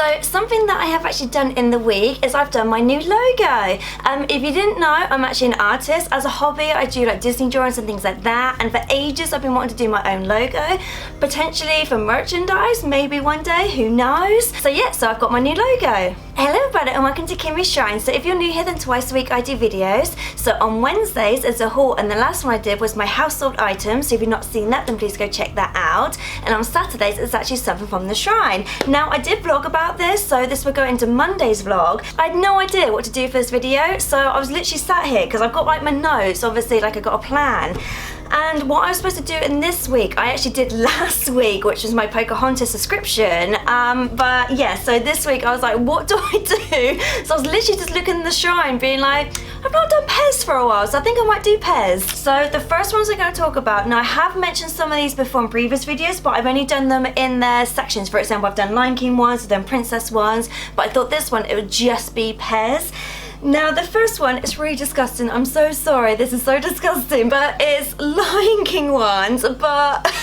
So something that I have actually done in the week is I've done my new logo. If you didn't know, I'm actually an artist. As a hobby, I do like Disney drawings and things like that, and for ages I've been wanting to do my own logo, potentially for merchandise, maybe one day, who knows. So yeah, so I've got my new logo. Hello everybody and welcome to Kimmy's Shrine. So if you're new here, then twice a week I do videos. So on Wednesdays it's a haul, and the last one I did was my household items. So if you've not seen that, then please go check that out. And on Saturdays it's actually something from the shrine. Now I did vlog about this, so this will go into Monday's vlog. I had no idea what to do for this video, so I was literally sat here because I've got like my notes, obviously, like I got a plan. And what I was supposed to do in this week, I actually did last week, which was my Pocahontas subscription. But yeah, so this week I was like, what do I do? So I was literally just looking in the shrine being like, I've not done Pez for a while, so I think I might do Pez. So the first ones I'm going to talk about, now I have mentioned some of these before in previous videos, but I've only done them in their sections. For example, I've done Lion King ones, I've done Princess ones, but I thought this one, it would just be Pez. Now the first one is really disgusting. I'm so sorry, this is so disgusting, but it's Lion King ones, but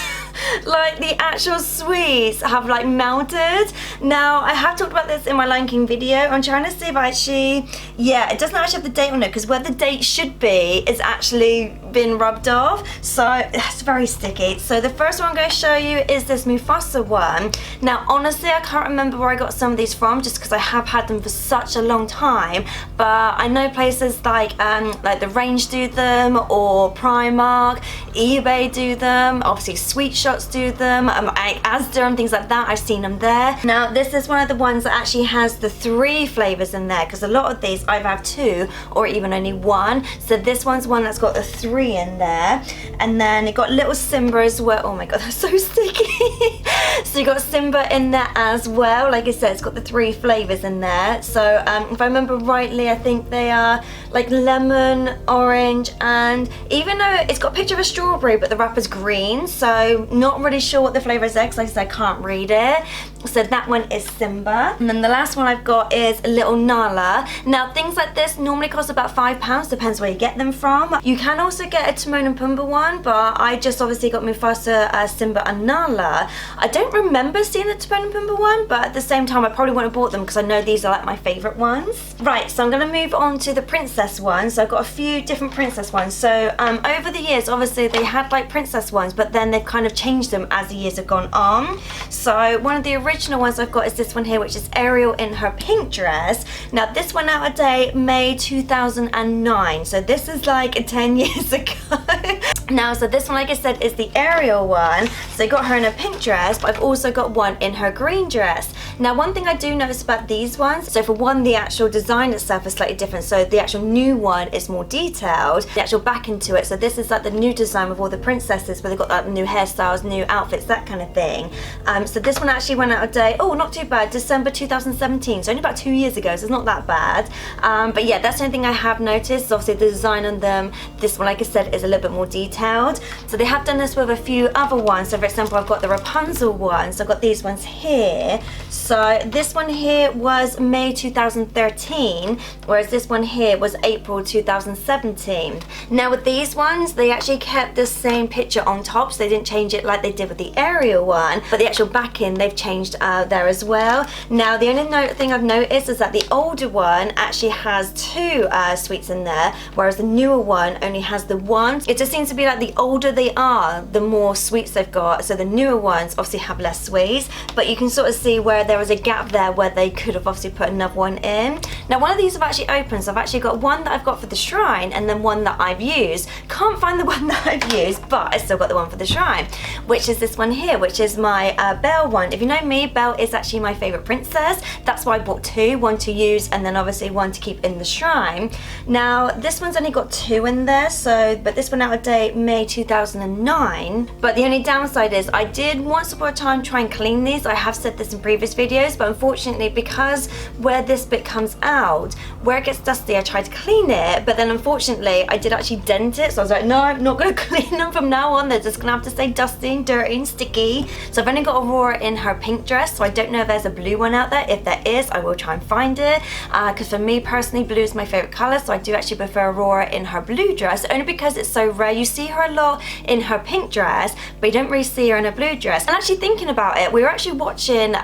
like the actual sweets have like melted. Now I have talked about this in my Lion King video. I'm trying to see if I actually, yeah, it doesn't actually have the date on it, because where the date should be is actually been rubbed off, so it's very sticky. So the first one I'm going to show you is this Mufasa one. Now honestly I can't remember where I got some of these from, just because I have had them for such a long time, but I know places like the Range do them, or Primark, eBay do them, obviously Sweet Shots do them, Asda and things like that, I've seen them there. Now this is one of the ones that actually has the 3 flavours in there, because a lot of these either have 2 or even only 1. So this one's one that's got the 3 in there, and then it got little Simba as well. Oh my god, that's so sticky. So you got Simba in there as well. Like I said, it's got the 3 flavours in there. So if I remember rightly, I think they are like lemon, orange, and even though it's got a picture of a strawberry but the wrapper's green, so not really sure what the flavour is there, because like I said, I can't read it. So that one is Simba. And then the last one I've got is Little Nala. Now things like this normally cost about £5, depends where you get them from. You can also get a Timon and Pumbaa one, but I just obviously got Mufasa, Simba and Nala. I don't remember seeing the Timon and Pumbaa one, but at the same time I probably wouldn't have bought them because I know these are like my favourite ones. Right, so I'm going to move on to the princess ones. So I've got a few different princess ones. So over the years, obviously they had like princess ones, but then they've kind of changed them as the years have gone on. So one of the original ones I've got is this one here, which is Ariel in her pink dress. Now this went out a day May 2009, so this is like 10 years ago. Now, so this one, like I said, is the Ariel one. So I got her in a pink dress, but I've also got one in her green dress. Now one thing I do notice about these ones, so for one, the actual design itself is slightly different. So the actual new one is more detailed, the actual back into it. So this is like the new design with all the princesses, where they've got like new hairstyles, new outfits, that kind of thing. So this one actually went out a day, oh not too bad, December 2017, so only about 2 years ago, so it's not that bad. But yeah, that's the only thing I have noticed is obviously the design on them. This one, like I said, is a little bit more detailed. So they have done this with a few other ones. So for example, I've got the Rapunzel one, so I've got these ones here. So this one here was May 2013, whereas this one here was April 2017. Now with these ones, they actually kept the same picture on top, so they didn't change it like they did with the Ariel one, but the actual backing they've changed there as well. Now the only thing I've noticed is that the older one actually has 2 sweets in there, whereas the newer one only has the 1. It just seems to be like the older they are, the more sweets they've got. So the newer ones obviously have less sweets, but you can sort of see where there was a gap there where they could have obviously put another one in. Now one of these I've actually opened, so I've actually got one that I've got for the shrine and then one that I've used. Can't find the one that I've used, but I still got the one for the shrine, which is this one here, which is my Belle one. If you know me, Belle is actually my favourite princess. That's why I bought 2, one to use and then obviously one to keep in the shrine. Now this one's only got 2 in there, so but this one out of date May 2009. But the only downside is I did once upon a time try and clean these. I have said this in previous videos, but unfortunately because where this bit comes out, where it gets dusty, I tried to clean it, but then unfortunately I did actually dent it. So I was like, no, I'm not going to clean them from now on. They're just going to have to stay dusty clean, dirty and sticky. So I've only got Aurora in her pink dress, so I don't know if there's a blue one out there. If there is, I will try and find it, because for me personally, blue is my favorite color, so I do actually prefer Aurora in her blue dress, only because it's so rare. You see her a lot in her pink dress, but you don't really see her in a blue dress. And actually thinking about it, we were actually watching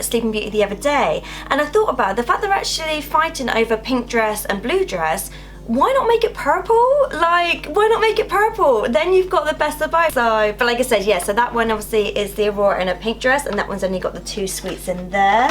Sleeping Beauty the other day, and I thought about the fact they're actually fighting over pink dress and blue dress. Why not make it purple? Like, why not make it purple? Then you've got the best of both. So, but like I said, yeah, so that one obviously is the Aurora in a pink dress, and that one's only got the 2 sweets in there.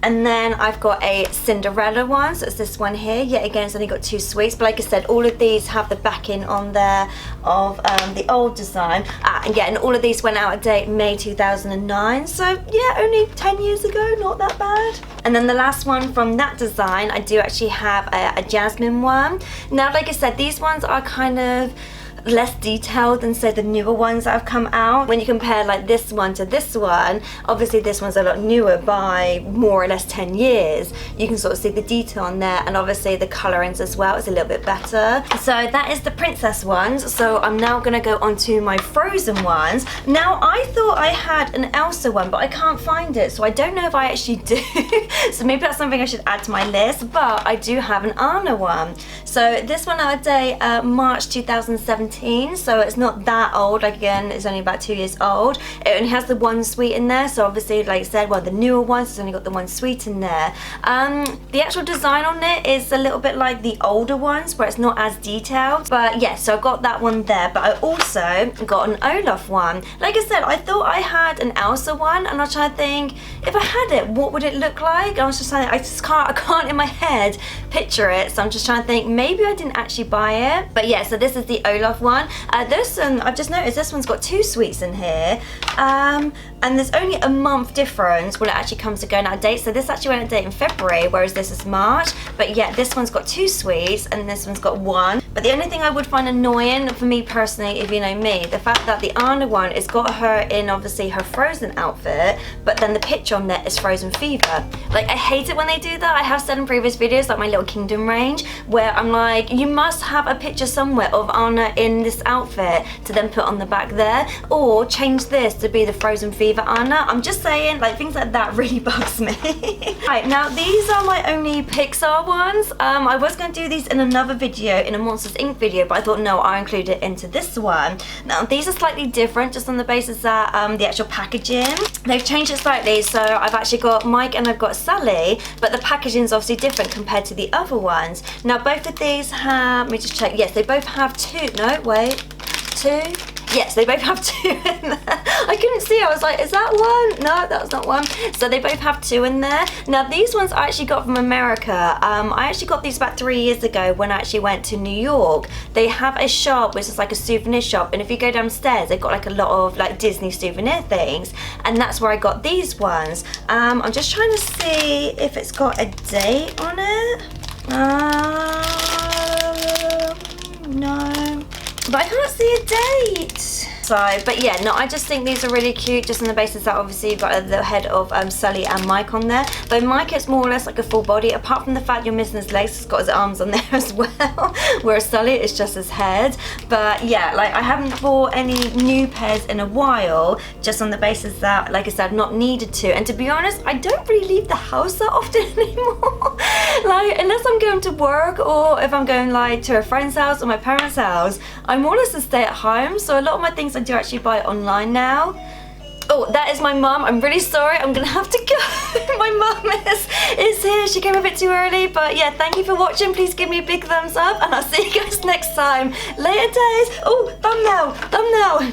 And then I've got a Cinderella one, so it's this one here. Yet again, it's only got 2 sweets, but like I said, all of these have the backing on there of the old design. And yeah, and all of these went out of date May 2009, so yeah, only 10 years ago, not that bad. And then the last one from that design, I do actually have a Jasmine one. Now, like I said, these ones are kind of less detailed than say the newer ones that have come out. When you compare like this one to this one, obviously this one's a lot newer by more or less 10 years. You can sort of see the detail on there, and obviously the colorings as well is a little bit better. So that is the princess ones. So I'm now gonna go on to my frozen ones. Now I thought I had an Elsa one, but I can't find it, so I don't know if I actually do. So maybe that's something I should add to my list, but I do have an Anna one. So this one out of date March 2017. So it's not that old. Like, again, it's only about 2 years old. It only has the 1 sweet in there, so obviously, like I said, well, the newer ones has only got the 1 sweet in there. The actual design on it is a little bit like the older ones, where it's not as detailed, but yeah, so I got that one there. But I also got an Olaf one. Like I said, I thought I had an Elsa one, and I was trying to think, if I had it, what would it look like? I was just trying, I can't in my head picture it, so I'm just trying to think, maybe I didn't actually buy it. But yeah, so this is the Olaf one. This one, I've just noticed this one's got 2 sweets in here, and there's only a month difference when it actually comes to going out of date. So this actually went out of date in February, whereas this is March. But yeah, this one's got 2 sweets and this one's got 1. But the only thing I would find annoying for me personally, if you know me, the fact that the Anna one has got her in obviously her Frozen outfit, but then the picture on there is Frozen Fever. Like, I hate it when they do that. I have said in previous videos, like my little Kingdom range, where I'm like, you must have a picture somewhere of Anna in this outfit to then put on the back there, or change this to be the Frozen Fever Anna. I'm just saying, like, things like that really bugs me. Right, now these are my only Pixar ones. I was going to do these in another video, in a Monsters Inc video, but I thought no, I'll include it into this one. Now these are slightly different, just on the basis that the actual packaging, they've changed it slightly. So I've actually got Mike and I've got Sally, but the packaging is obviously different compared to the other ones. Now both of these have, let me just check, yes, they both have 2, no, wait, 2? Yes, they both have 2 in there. I couldn't see, I was like, is that one? No, that's not one. So they both have 2 in there. Now these ones I actually got from America. I actually got these about 3 years ago when I actually went to New York. They have a shop which is like a souvenir shop, and if you go downstairs they've got like a lot of like Disney souvenir things, and that's where I got these ones. I'm just trying to see if it's got a date on it. No. But I can't see a date. So, but yeah, no, I just think these are really cute, just on the basis that obviously you've got the head of Sully and Mike on there. Though Mike is more or less like a full body, apart from the fact you're missing his legs, he's got his arms on there as well. Whereas Sully is just his head. But yeah, like, I haven't bought any new pairs in a while, just on the basis that, like I said, I've not needed to. And to be honest, I don't really leave the house that often anymore. Like, unless I'm going to work, or if I'm going like to a friend's house or my parents' house, I'm more or less a stay at home. So a lot of my things I do actually buy online now. Oh, that is my mum. I'm really sorry. I'm gonna have to go. My mum is here. She came a bit too early. But yeah, thank you for watching. Please give me a big thumbs up, and I'll see you guys next time. Later days. Oh, thumbnail.